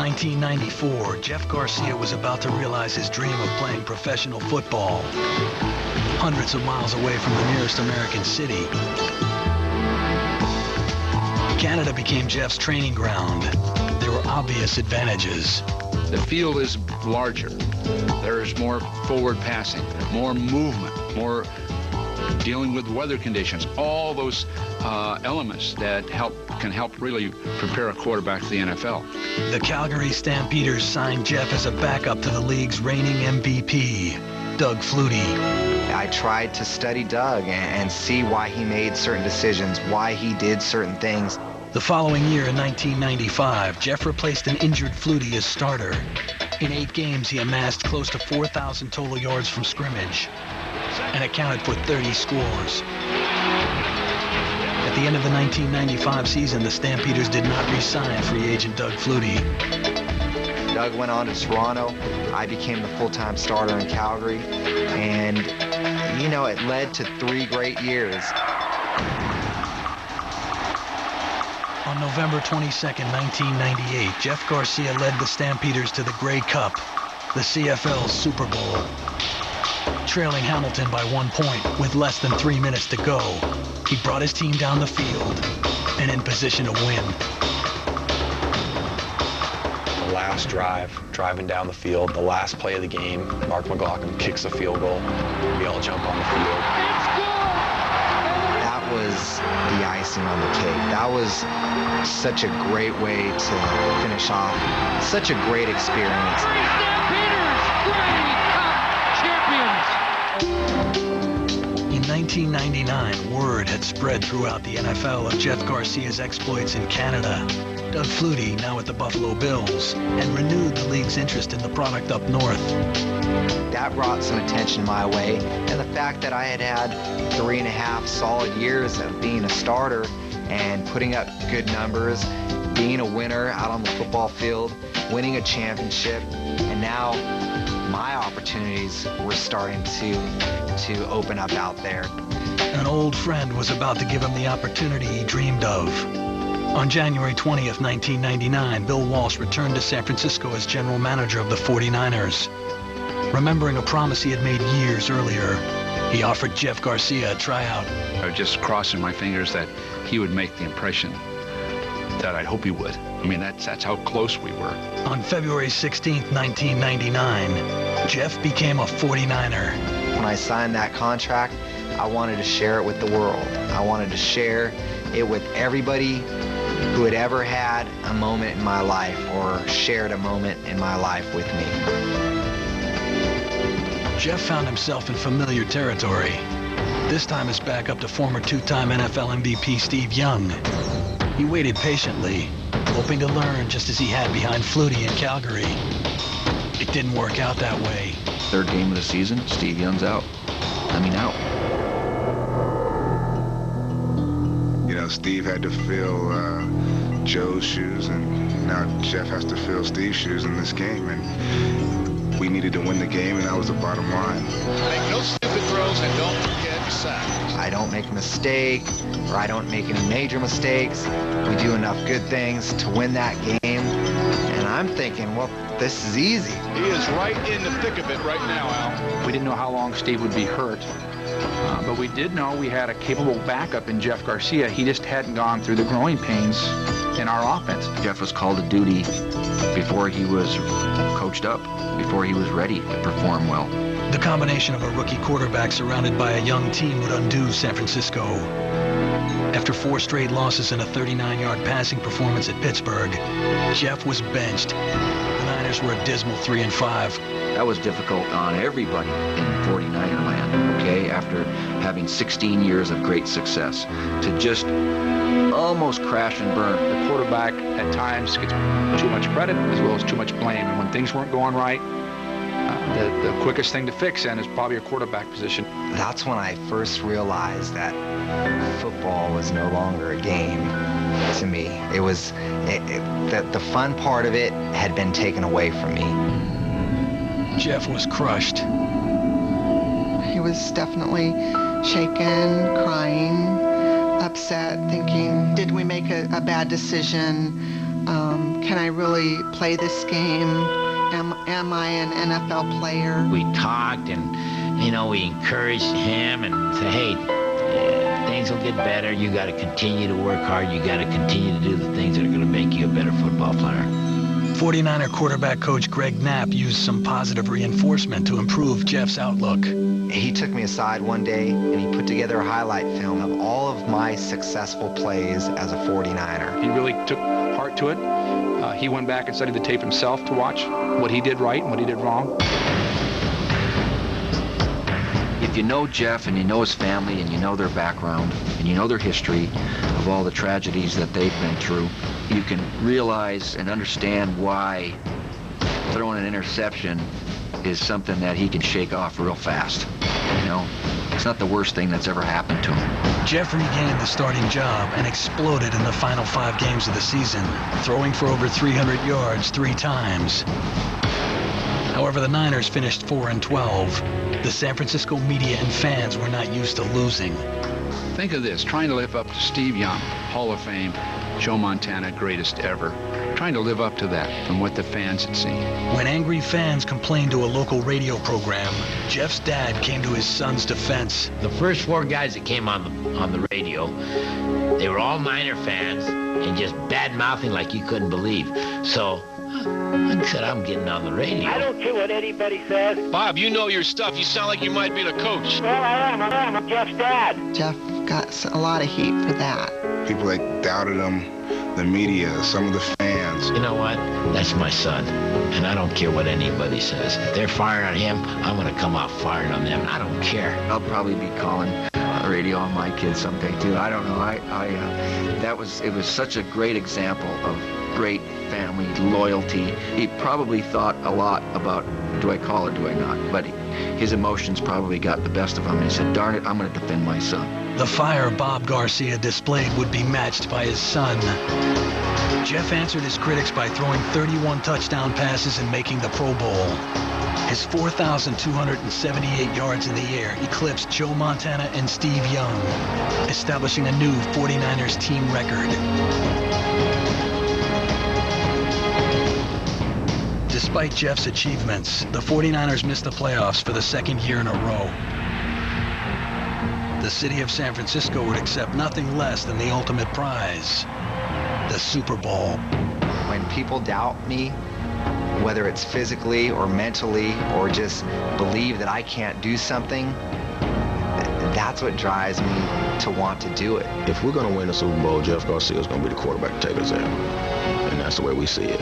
1994, Jeff Garcia was about to realize his dream of playing professional football. Hundreds of miles away from the nearest American city, Canada became Jeff's training ground. There were obvious advantages. The field is larger. There's more forward passing, more movement, more dealing with weather conditions, all those elements that can help really prepare a quarterback for the NFL. The Calgary Stampeders signed Jeff as a backup to the league's reigning MVP, Doug Flutie. I tried to study Doug and see why he made certain decisions, why he did certain things. The following year, in 1995, Jeff replaced an injured Flutie as starter. In 8 games, he amassed close to 4,000 total yards from scrimmage and accounted for 30 scores. At the end of the 1995 season, the Stampeders did not re-sign free agent Doug Flutie. Doug went on to Toronto. I became the full-time starter in Calgary. And, you know, it led to 3 great years. On November 22nd, 1998, Jeff Garcia led the Stampeders to the Grey Cup, the CFL's Super Bowl. Trailing Hamilton by 1 point with less than 3 minutes to go, he brought his team down the field and in position to win. The last drive, driving down the field, the last play of the game, Mark McLaughlin kicks a field goal. We all jump on the field. That was the icing on the cake. That was such a great way to finish off such a great experience. In 1999, word had spread throughout the NFL of Jeff Garcia's exploits in Canada. Doug Flutie, now at the Buffalo Bills, had renewed the league's interest in the product up north. That brought some attention my way, and the fact that I had had 3.5 solid years of being a starter and putting up good numbers, being a winner out on the football field, winning a championship, and now my opportunities were starting to open up out there. An old friend was about to give him the opportunity he dreamed of. On January 20th, 1999, Bill Walsh returned to San Francisco as general manager of the 49ers. Remembering a promise he had made years earlier, he offered Jeff Garcia a tryout. I was just crossing my fingers that he would make the impression that I'd hope he would. I mean, that's how close we were. On February 16th, 1999, Jeff became a 49er. When I signed that contract, I wanted to share it with the world. I wanted to share it with everybody who had ever had a moment in my life or shared a moment in my life with me. Jeff found himself in familiar territory. This time as backup to former 2-time NFL MVP Steve Young. He waited patiently, hoping to learn just as he had behind Flutie in Calgary. It didn't work out that way. Third game of the season, Steve Young's out. Out. You know, Steve had to fill Joe's shoes, and now Jeff has to fill Steve's shoes in this game. And we needed to win the game, and that was the bottom line. Make no stupid throws and don't forget sacks. I don't make a mistake, or I don't make any major mistakes. We do enough good things to win that game. And I'm thinking, well, this is easy. He is right in the thick of it right now, Al. We didn't know how long Steve would be hurt, but we did know we had a capable backup in Jeff Garcia. He just hadn't gone through the growing pains in our offense. Jeff was called to duty before he was coached up, before he was ready to perform well. The combination of a rookie quarterback surrounded by a young team would undo San Francisco. After 4 straight losses and a 39-yard passing performance at Pittsburgh, Jeff was benched. The Niners were a dismal 3-5. That was difficult on everybody in 49er land, okay? After having 16 years of great success, to just almost crash and burn. The quarterback at times gets too much credit as well as too much blame. And when things weren't going right, the quickest thing to fix then is probably a quarterback position. That's when I first realized that football was no longer a game to me. It was the fun part of it had been taken away from me. Jeff was crushed. He was definitely shaken, crying, upset, thinking, did we make a bad decision? can I really play this game? Am I an NFL player? We talked and, we encouraged him and said, hey, things will get better. You got to continue to work hard. You got to continue to do the things that are going to make you a better football player. 49er quarterback coach Greg Knapp used some positive reinforcement to improve Jeff's outlook. He took me aside one day and he put together a highlight film of all of my successful plays as a 49er. He really took heart to it. He went back and studied the tape himself to watch what he did right and what he did wrong. If you know Jeff and you know his family and you know their background and you know their history of all the tragedies that they've been through, you can realize and understand why throwing an interception is something that he can shake off real fast. It's not the worst thing that's ever happened to him. Jeff regained the starting job and exploded in the final 5 games of the season, throwing for over 300 yards 3 times. However, the Niners finished 4-12. The San Francisco media and fans were not used to losing. Think of this, trying to live up to Steve Young, Hall of Fame, Joe Montana, greatest ever. Trying to live up to that from what the fans had seen. When angry fans complained to a local radio program, Jeff's dad came to his son's defense. The first 4 guys that came on the radio, they were all Niner fans and just bad-mouthing like you couldn't believe. So I said, I'm getting on the radio. I don't care what anybody says. Bob, you know your stuff. You sound like you might be the coach. Well, I am. I'm Jeff's dad. Jeff got a lot of heat for that. People that doubted him, the media, some of the fans. You know what? That's my son, and I don't care what anybody says. If they're firing on him, I'm going to come out firing on them. I don't care. I'll probably be calling radio on my kids someday too. I don't know. It was such a great example of great family loyalty. He probably thought a lot about, do I call or do I not? But his emotions probably got the best of him. And he said, darn it, I'm going to defend my son. The fire Bob Garcia displayed would be matched by his son. Jeff answered his critics by throwing 31 touchdown passes and making the Pro Bowl. His 4,278 yards in the air eclipsed Joe Montana and Steve Young, establishing a new 49ers team record. Despite Jeff's achievements, the 49ers missed the playoffs for the 2nd year in a row. The city of San Francisco would accept nothing less than the ultimate prize, the Super Bowl. When people doubt me, whether it's physically or mentally or just believe that I can't do something, that's what drives me to want to do it. If we're going to win the Super Bowl, Jeff Garcia is going to be the quarterback to take us there. And that's the way we see it.